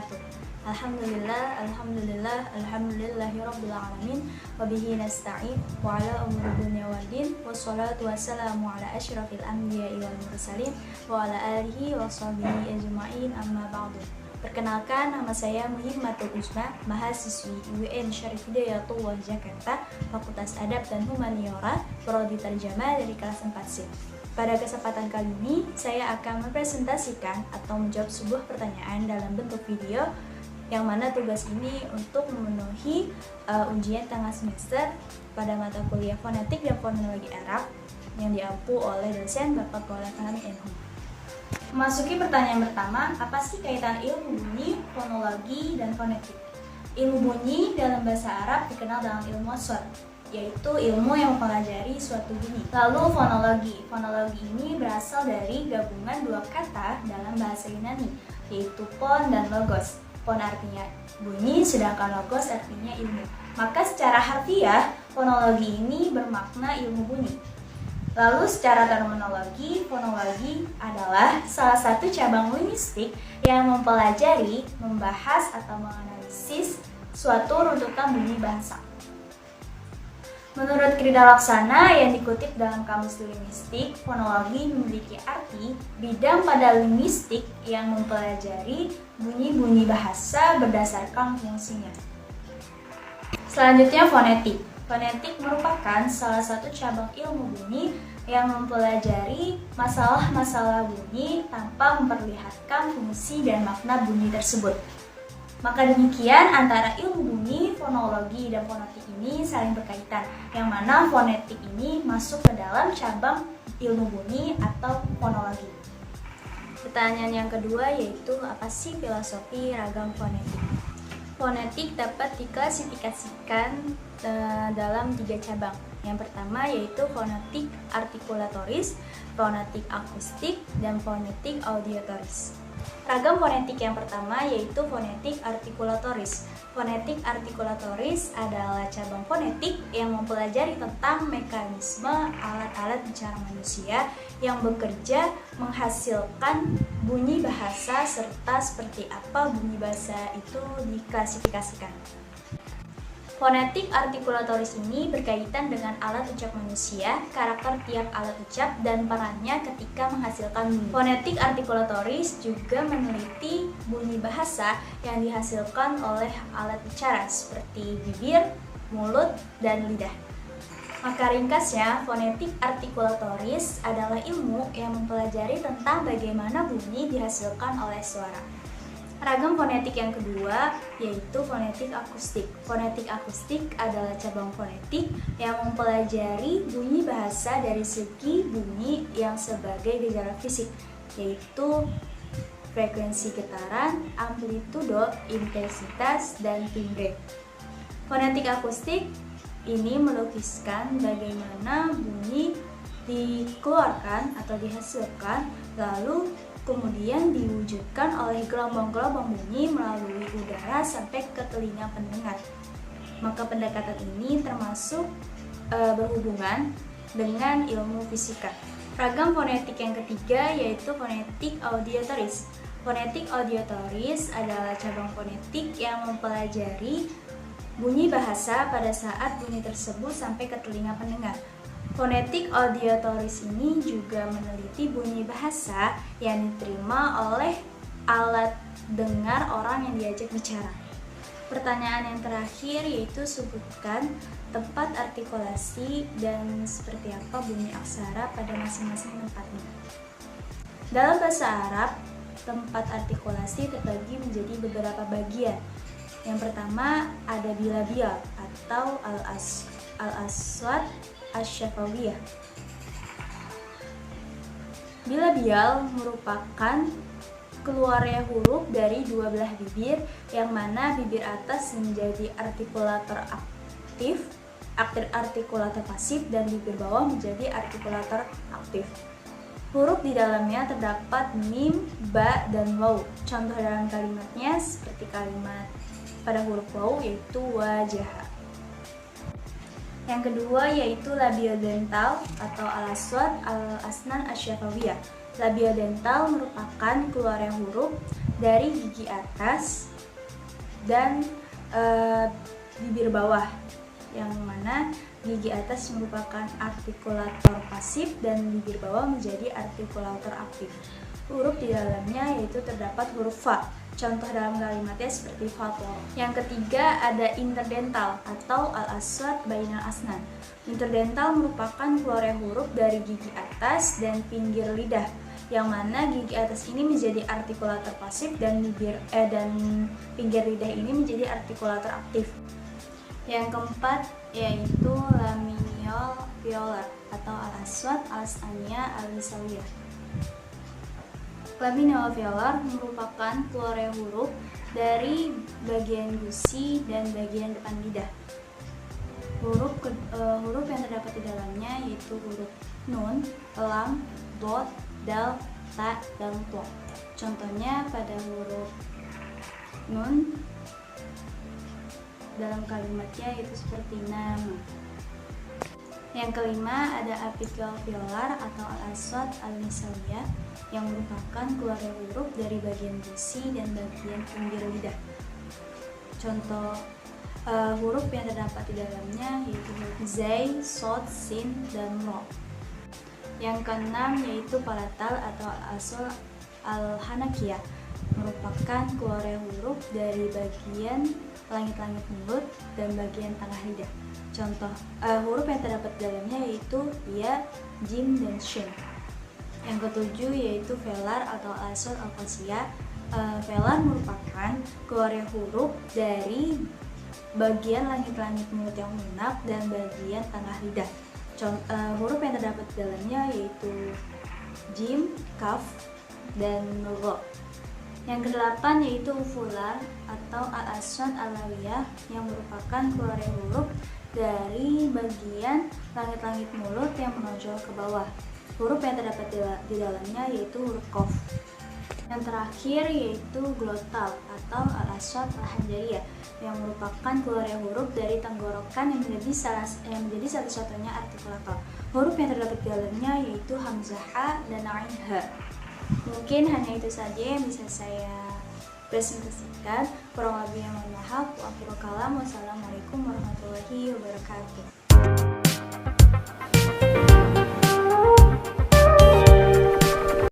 wabarakatuh. Alhamdulillahirabbil alamin wa bihi nasta'in wa ala umuri dunya waddin wassalatu wassalamu ala asyrafil anbiya'i wal mursalin wa ala alihi wa sahbihi ajma'in amma ba'du. Perkenalkan, nama saya Muhimmatul Husna, mahasiswi UIN Syarif Hidayatullah Jakarta, Fakultas Adab dan Humaniora, Prodi Terjemah dari kelas 4C. Pada kesempatan kali ini, saya akan mempresentasikan atau menjawab sebuah pertanyaan dalam bentuk video, yang mana tugas ini untuk memenuhi ujian tengah semester pada mata kuliah fonetik dan fonologi Arab yang diampu oleh dosen Bapak Kola Fahmi Enhum. Memasuki pertanyaan pertama, apa sih kaitan ilmu bunyi, fonologi, dan fonetik? Ilmu bunyi dalam bahasa Arab dikenal dengan ilmu aswat, yaitu ilmu yang mempelajari suatu bunyi. Lalu fonologi ini berasal dari gabungan dua kata dalam bahasa Yunani, yaitu pon dan logos. Pon artinya bunyi, sedangkan logos artinya ilmu. Maka secara harfiah, fonologi ini bermakna ilmu bunyi. Lalu secara terminologi, fonologi adalah salah satu cabang linguistik yang mempelajari, membahas, atau menganalisis suatu runtutan bunyi bahasa. Menurut Krida Laksana yang dikutip dalam Kamus Linguistik, fonologi memiliki arti bidang pada linguistik yang mempelajari bunyi-bunyi bahasa berdasarkan fungsinya. Selanjutnya fonetik. Fonetik merupakan salah satu cabang ilmu bunyi yang mempelajari masalah-masalah bunyi tanpa memperlihatkan fungsi dan makna bunyi tersebut. Maka demikian antara ilmu bunyi, fonologi, dan fonetik ini saling berkaitan, yang mana fonetik ini masuk ke dalam cabang ilmu bunyi atau fonologi. Pertanyaan yang kedua yaitu, apa sih filosofi ragam fonetik? Fonetik dapat diklasifikasikan dalam 3 cabang. Yang pertama yaitu fonetik artikulatoris, fonetik akustik, dan fonetik audiatoris. Ragam fonetik yang pertama yaitu fonetik artikulatoris. Fonetik artikulatoris adalah cabang fonetik yang mempelajari tentang mekanisme alat-alat bicara manusia yang bekerja menghasilkan bunyi bahasa serta seperti apa bunyi bahasa itu diklasifikasikan. Fonetik artikulatoris ini berkaitan dengan alat ucap manusia, karakter tiap alat ucap, dan perannya ketika menghasilkan bunyi. Fonetik artikulatoris juga meneliti bunyi bahasa yang dihasilkan oleh alat bicara seperti bibir, mulut, dan lidah. Maka ringkasnya, fonetik artikulatoris adalah ilmu yang mempelajari tentang bagaimana bunyi dihasilkan oleh suara. Ragam fonetik yang kedua yaitu fonetik akustik. Fonetik akustik adalah cabang fonetik yang mempelajari bunyi bahasa dari segi bunyi yang sebagai gejala fisik, yaitu frekuensi getaran, amplitudo, intensitas, dan timbre. Fonetik akustik ini melukiskan bagaimana bunyi dikeluarkan atau dihasilkan, lalu kemudian diwujudkan oleh gelombang-gelombang bunyi melalui udara sampai ke telinga pendengar. Maka pendekatan ini termasuk berhubungan dengan ilmu fisika. Ragam fonetik yang ketiga yaitu fonetik audiatoris. Fonetik audiatoris adalah cabang fonetik yang mempelajari bunyi bahasa pada saat bunyi tersebut sampai ke telinga pendengar. Fonetik audiatoris ini juga meneliti bunyi bahasa yang diterima oleh alat dengar orang yang diajak bicara. Pertanyaan yang terakhir yaitu, sebutkan tempat artikulasi dan seperti apa bunyi aksara pada masing-masing tempatnya. Dalam bahasa Arab, tempat artikulasi terbagi menjadi beberapa bagian. Yang pertama ada bilabial atau al-aswat asy-syafawiyah. Bilabial merupakan keluarnya huruf dari dua belah bibir, yang mana bibir atas menjadi artikulator aktif, artikulator pasif, dan bibir bawah menjadi artikulator aktif. Huruf di dalamnya terdapat mim, ba, dan waw. Contoh dalam kalimatnya seperti kalimat pada huruf waw yaitu wajah. Yang kedua yaitu labiodental atau al-aswat al-asnan asy-syafawiyah. Labiodental merupakan keluarnya huruf dari gigi atas dan bibir bawah, yang mana gigi atas merupakan artikulator pasif dan bibir bawah menjadi artikulator aktif. Huruf di dalamnya yaitu terdapat huruf fa. Contoh dalam kalimatnya seperti fatwa. Yang ketiga ada interdental atau al-aswad bainal asnan. Interdental merupakan keluarnya huruf dari gigi atas dan pinggir lidah, yang mana gigi atas ini menjadi artikulator pasif dan pinggir lidah ini menjadi artikulator aktif. Yang keempat yaitu laminial violar atau al-aswad al-asnania al-misawiyah. Laminial violar merupakan keluarnya huruf dari bagian gusi dan bagian depan lidah. Huruf yang terdapat di dalamnya yaitu huruf nun, lam, dot, dal, ta, dan to. Contohnya pada huruf nun dalam kalimatnya itu seperti nama. Yang kelima ada apical violar atau al-aswad al-misawiyah, yang merupakan keluarnya huruf dari bagian gusi dan bagian pinggir lidah. Contoh huruf yang terdapat di dalamnya yaitu huruf zai, sod, sin, dan ro. Yang keenam yaitu palatal atau al-aswad al-hanakiyah, merupakan keluarnya huruf dari bagian langit-langit mulut dan bagian tengah lidah. Contoh huruf yang terdapat di dalamnya yaitu ya, jim, dan shin. Yang ketujuh yaitu velar atau al-aswad al-qasiyah. Velar merupakan keluarnya huruf dari bagian langit-langit mulut yang lunak dan bagian tengah lidah. Huruf yang terdapat di dalamnya yaitu jim, kaf, dan ro. Yang kedelapan yaitu uvular atau al-aswad al-lawiyah, yang merupakan keluarnya huruf dari bagian langit-langit mulut yang menonjol ke bawah. Huruf yang terdapat di dalamnya yaitu huruf qaf. Yang terakhir yaitu glotal atau al-aswad al-hanjariyah, yang merupakan keluarnya huruf dari tenggorokan yang menjadi satu-satunya artikulator. Huruf yang terdapat di dalamnya yaitu hamzah a dan ain ha. Mungkin hanya itu saja yang bisa saya presentasikan. Kurang lebihnya mohon maaf. Wassalamualaikum warahmatullahi wabarakatuh.